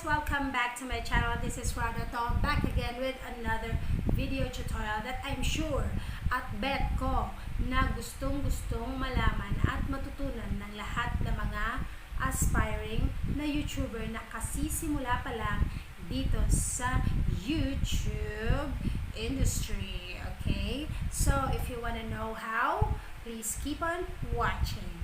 welcome back to my channel. This is Rhoda Toh, back again with another video tutorial that I'm sure at bet ko na gustong-gustong malaman at matutunan ng lahat ng mga aspiring na YouTuber na kasisimula pa lang dito sa YouTube industry. Okay? So, if you wanna know how, please keep on watching.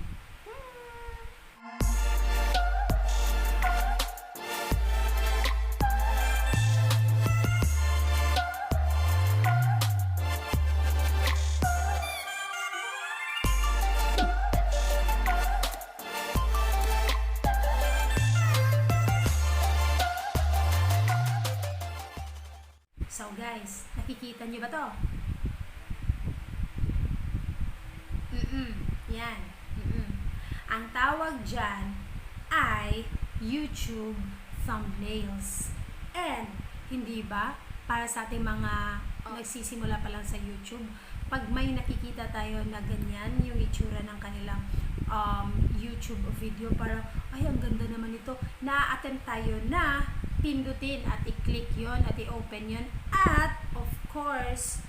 So guys, nakikita nyo ba to? Yan. Ang tawag dyan ay YouTube thumbnails. And, hindi ba, para sa ating mga nagsisimula pa lang sa YouTube, pag may nakikita tayo na ganyan, yung itsura ng kanilang YouTube video, para, ay, ang ganda naman ito, na-attempt tayo na pindutin at i-click yon at i-open yon at of course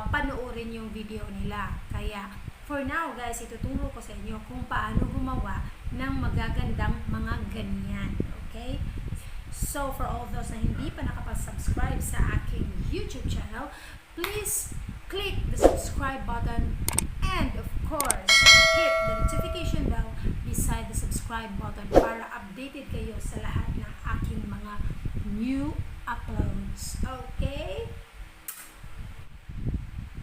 panoorin yung video nila. Kaya for now guys, ituturo ko sa inyo kung paano gumawa ng magagandang mga ganyan. Okay? So for all those na hindi pa nakapag-subscribe sa aking YouTube channel, please click the subscribe button and of course hit the notification bell beside the subscribe button para updated kayo sa lahat ng aking mga new uploads. Okay?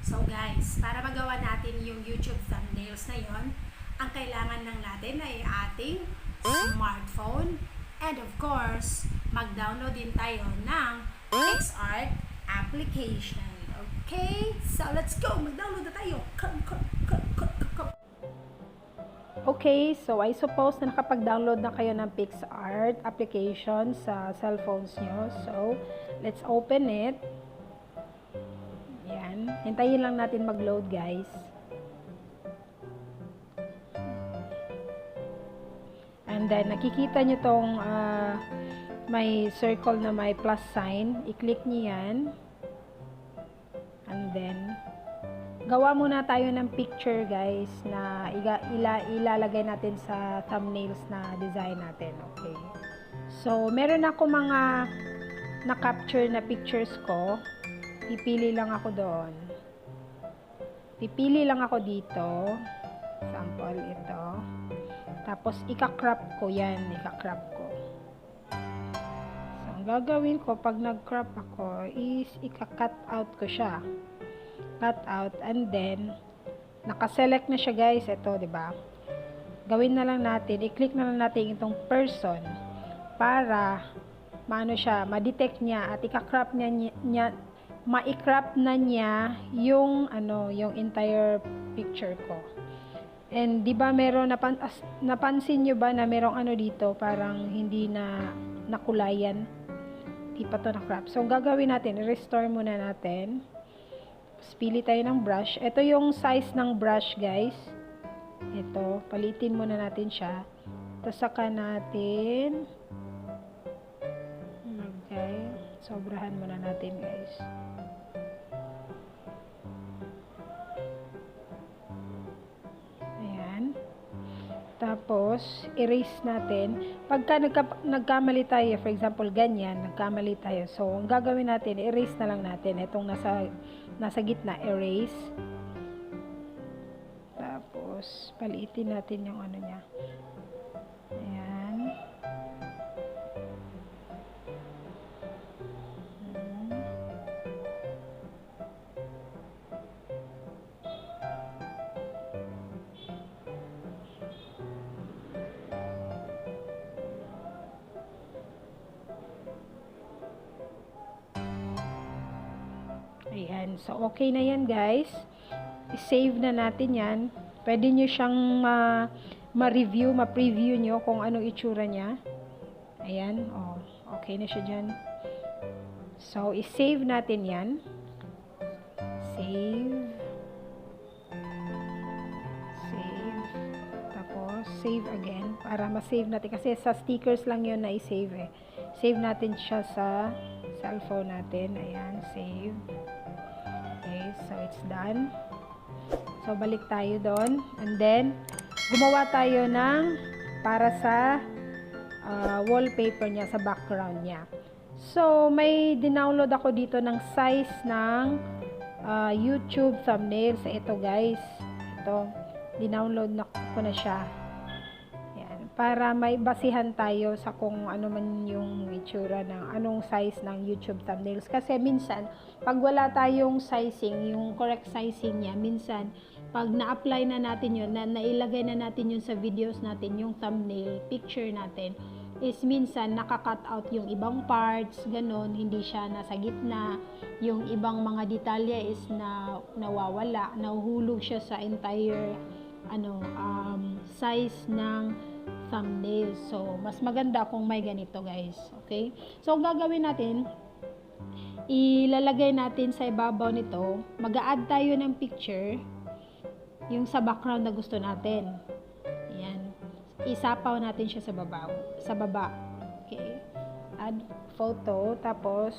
So guys, para magawa natin yung YouTube thumbnails na yon, ang kailangan lang natin ay ating smartphone and of course, mag-download din tayo ng Picsart application. Okay? So let's go! Mag-download na tayo! Come! Okay, so I suppose na nakapag-download na kayo ng Picsart application sa cellphones nyo. So, let's open it. Yan. Hintayin lang natin mag-load, guys. And then, nakikita nyo tong may circle na may plus sign. I-click nyo yan. And then, gawa muna tayo ng picture guys na ilalagay natin sa thumbnails na design natin. Okay. So, meron ako mga na-capture na pictures ko. Pipili lang ako doon. Pipili lang ako dito. Sample ito. Tapos, ika-crop ko yan. Ika-crop ko. So, ang gagawin ko pag nag-crop ako is ika-cut out ko siya. Cut out and then naka-select na siya guys. Ito, 'di ba? Gawin na lang natin, i-click na lang natin itong person para maano siya, ma-detect niya at i-crop niya ma-crop na niya yung yung entire picture ko. And 'di ba meron napansin niyo ba na merong dito parang hindi na nakulayan. Di pa to na-crop. So, ang gagawin natin, i-restore muna natin. Pili tayo ng brush. Ito yung size ng brush, guys. Ito, palitin muna natin siya. Tapos saka natin sobrahan muna natin, guys. Ayan. Tapos, erase natin. Pagka nagkamali tayo, for example, ganyan, nagkamali tayo. So, ang gagawin natin, erase na lang natin. Itong nasa gitna, erase. Tapos, paliitin natin yung niya. Ayan. Ayan. So, okay na yan, guys. I-save na natin yan. Pwede nyo siyang ma-review, ma-preview nyo kung anong itsura niya. Ayan. Oh, okay na siya dyan. So, i-save natin yan. Save. Save. Tapos, save again para ma-save natin kasi sa stickers lang yun na i-save eh. Save natin siya sa cellphone natin. Ayan, save. Okay, so it's done. So balik tayo doon, and then gumawa tayo ng para sa wallpaper niya, sa background niya. So may dinownload ako dito ng size ng YouTube thumbnail sa ito guys. Ito, dinownload na ko na siya. Yan, para may basihan tayo sa kung ano man yung itsura ng anong size ng YouTube thumbnails. Kasi minsan, pag wala tayong sizing, yung correct sizing niya, minsan, pag na-apply na natin yun, nailagay na natin yun sa videos natin, yung thumbnail, picture natin, is minsan naka-cut out yung ibang parts, ganon, hindi siya nasa gitna, yung ibang mga detalye is nawawala, nahuhulog siya sa entire size ng thumbnail. So, mas maganda kung may ganito guys, okay? So, ang gagawin natin, ilalagay natin sa ibabaw nito, mag-a-add tayo ng picture, yung sa background na gusto natin. Ayan. Isapaw natin siya sa baba. Okay. Add photo. Tapos,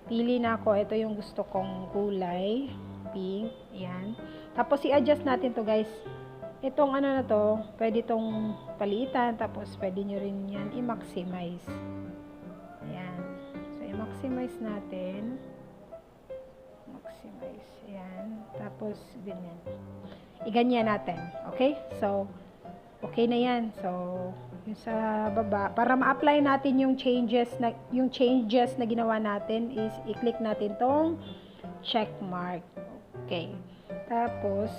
pili na ako. Ito yung gusto kong kulay. Pink. Ayan. Tapos, i-adjust natin to guys. Itong ano na to, pwede itong palitan. Tapos, pwede nyo rin yan i-maximize. Ayan. So, i-maximize natin. Maximize. Ayan. Tapos, ganyan. I-ganyan natin. Okay? So, okay na yan. So, yung sa baba, para ma-apply natin yung changes na ginawa natin is i-click natin tong check mark. Okay. Tapos,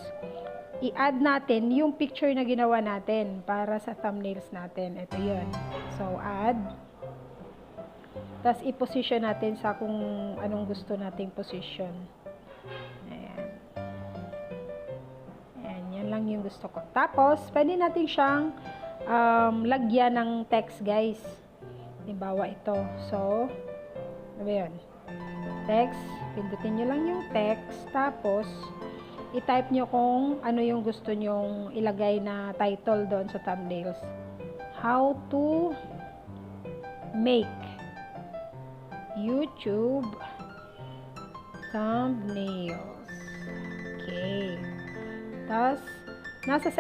i-add natin yung picture na ginawa natin para sa thumbnails natin. Ito yun. So, add. Tapos, i-position natin sa kung anong gusto nating position. Lang yung gusto ko. Tapos, pwede natin siyang lagyan ng text, guys. Halimbawa ito. So, ano ba yun? Text. Pindutin nyo lang yung text. Tapos, i-type nyo kung ano yung gusto nyong ilagay na title doon sa thumbnails. How to make YouTube thumbnails. Okay. Tapos, nasa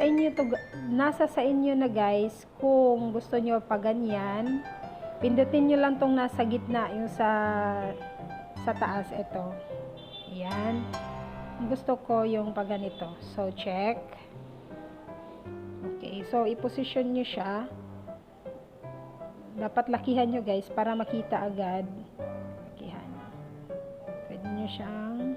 sa inyo na guys kung gusto nyo pa ganyan. Pindutin nyo lang tong nasa gitna, yung sa taas, ito. Ayan. Gusto ko yung pa ganito. So, check. Okay. So, i-position nyo siya. Dapat lakihan nyo guys para makita agad. Lakihan. Pwede nyo siyang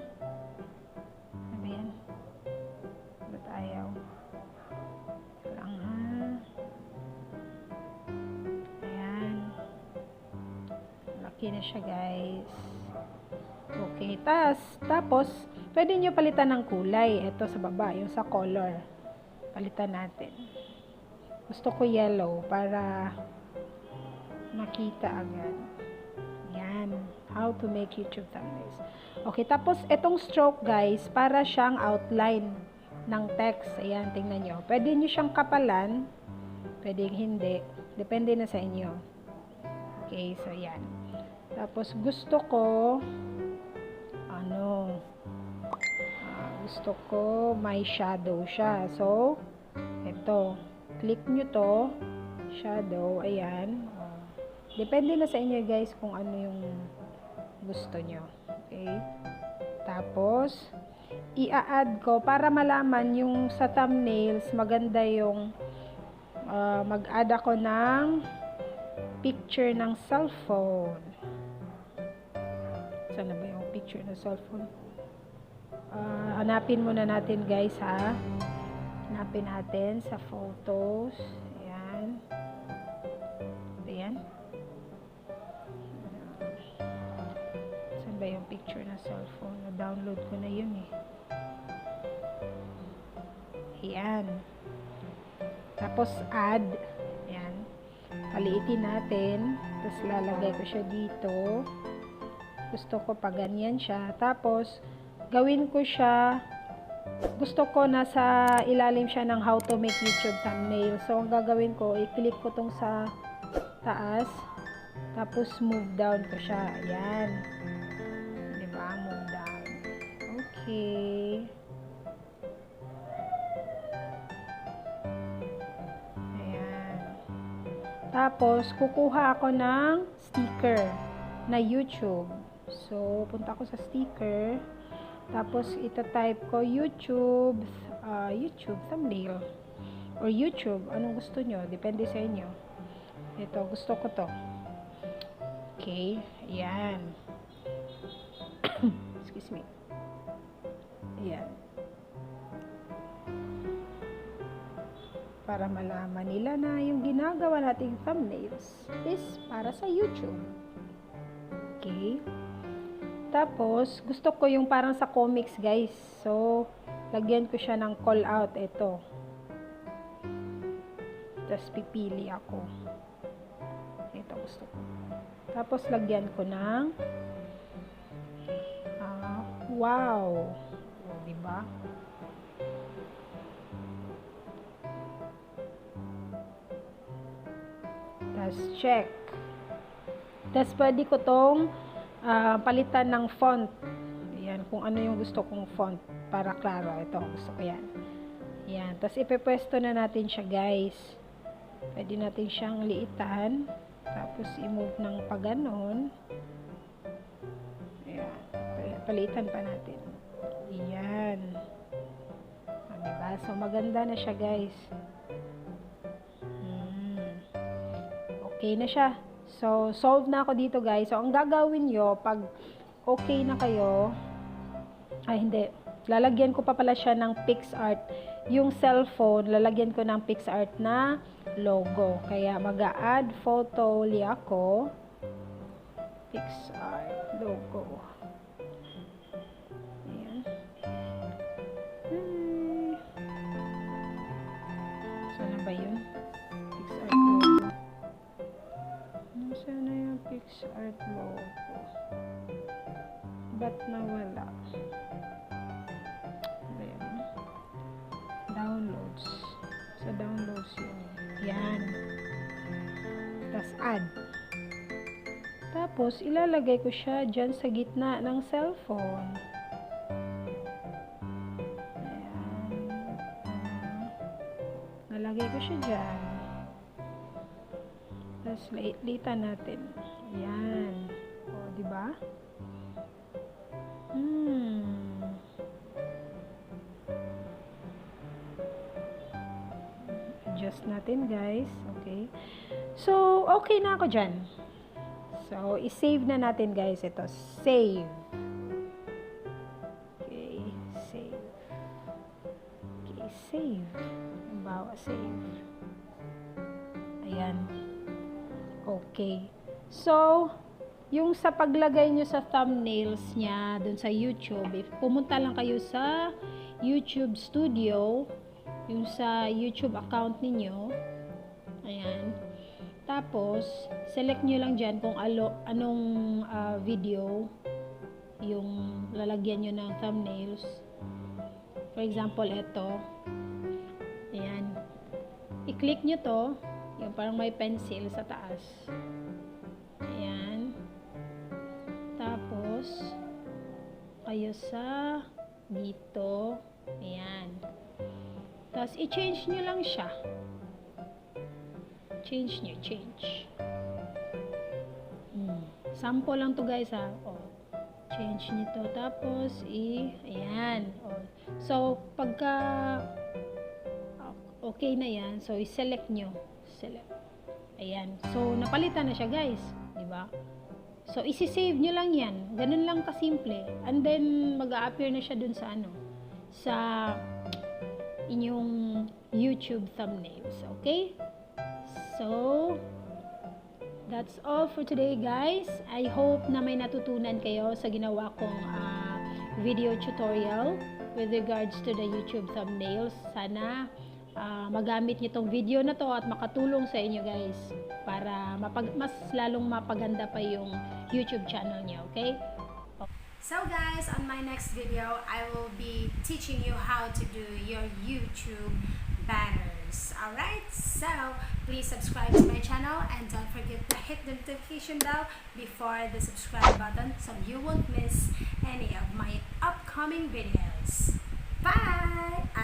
na siya guys. Okay, tapos pwede nyo palitan ng kulay. Ito sa baba, yung sa color. Palitan natin. Gusto ko yellow para makita agad. Yan. How to make YouTube thumbnails. Okay, tapos itong stroke guys, para siyang outline ng text. Ayan, tingnan nyo. Pwede nyo siyang kapalan. Pwede hindi. Depende na sa inyo. Okay, so yan. Tapos, gusto ko, gusto ko may shadow siya. So, ito. Click nyo to. Shadow. Ayan. Depende na sa inyo guys kung ano yung gusto nyo. Okay. Tapos, i-add ko para malaman yung sa thumbnails, maganda yung mag-add ako ng picture ng cellphone. Saan na ba yung picture ng cellphone? Hanapin muna natin guys ha. Hanapin natin sa photos. Ayan. Ayan. Saan ba yung picture ng cellphone? Na-download ko na yun eh. Ayan. Tapos add. Ayan. Paliitin natin. Tapos lalagay ko siya dito. Gusto ko pa ganyan siya. Tapos, gawin ko siya gusto ko nasa ilalim siya ng how to make YouTube thumbnail. So, ang gagawin ko, i-click ko tong sa taas, tapos move down ko siya. Ayan. Diba? Move down. Okay. Ayan. Tapos, kukuha ako ng sticker na YouTube. So, punta ako sa sticker. Tapos, ita-type ko YouTube thumbnail. Or YouTube. Anong gusto nyo? Depende sa inyo. Ito, gusto ko to. Okay. Ayan. Excuse me. Ayan. Para malaman nila na yung ginagawa nating thumbnails is para sa YouTube. Okay. Tapos, gusto ko yung parang sa comics, guys. So, lagyan ko siya ng call out. Ito. Tapos, pipili ako. Ito, gusto ko. Tapos, lagyan ko ng wow. O, diba? Tapos, check. Tapos, pwede ko tong palitan ng font. Ayan, kung ano yung gusto kong font para klaro. Ito, gusto ko yan. Ayan, tapos ipepwesto na natin siya, guys. Pwede natin siyang liitan. Tapos i-move ng paganon. Ayan, palitan pa natin. Ayan. Diba? So, maganda na siya, guys. Okay na siya. So, solve na ako dito, guys. So, ang gagawin nyo, pag okay na kayo, ay hindi, lalagyan ko pa pala siya ng Picsart. Yung cellphone, lalagyan ko ng Picsart na logo. Kaya, mag-a-add photo li ako. Picsart logo. Ayan. Saan ba yun? Picsart logo. Saan na yung Picsart logo? Ba't nawala? Ayan. Downloads. Sa downloads yun. Yan. Tapos add. Tapos ilalagay ko siya dyan sa gitna ng cellphone. Ayan. Nalagay ko siya dyan. Tapos litan natin. Ayan. O, diba? Adjust natin, guys. Okay. So, okay na ako dyan. So, i-save na natin, guys. Ito. Save. Okay. Save. Okay. Save. Bawa, save. Ayan. Okay. So, yung sa paglagay nyo sa thumbnails niya dun sa YouTube, if pumunta lang kayo sa YouTube Studio, yung sa YouTube account ninyo, ayan. Tapos, select nyo lang dyan kung anong video yung lalagyan nyo ng thumbnails. For example, ito. Ayan. I-click nyo to, yung parang may pencil sa taas. Ayan. Tapos, kayo sa dito. Ayan. Tapos, i-change nyo lang siya. Change nyo, change. Sample lang to, guys, ha. O, change nyo to. Tapos, ayan. O. So, pagka okay na yan, so, i-select nyo. Select. Ayan. So, napalitan na siya, guys. Diba? So, isi-save nyo lang yan. Ganun lang kasimple. And then, mag-a-appear na siya dun sa sa inyong YouTube thumbnails. Okay? So, that's all for today, guys. I hope na may natutunan kayo sa ginawa kong video tutorial with regards to the YouTube thumbnails. Sana magamit niyo tong video na to at makatulong sa inyo, guys, para mas lalong mapaganda pa yung YouTube channel niyo, okay? So guys, on my next video, I will be teaching you how to do your YouTube banners. Alright, so please subscribe to my channel and don't forget to hit the notification bell before the subscribe button so you won't miss any of my upcoming videos. Bye!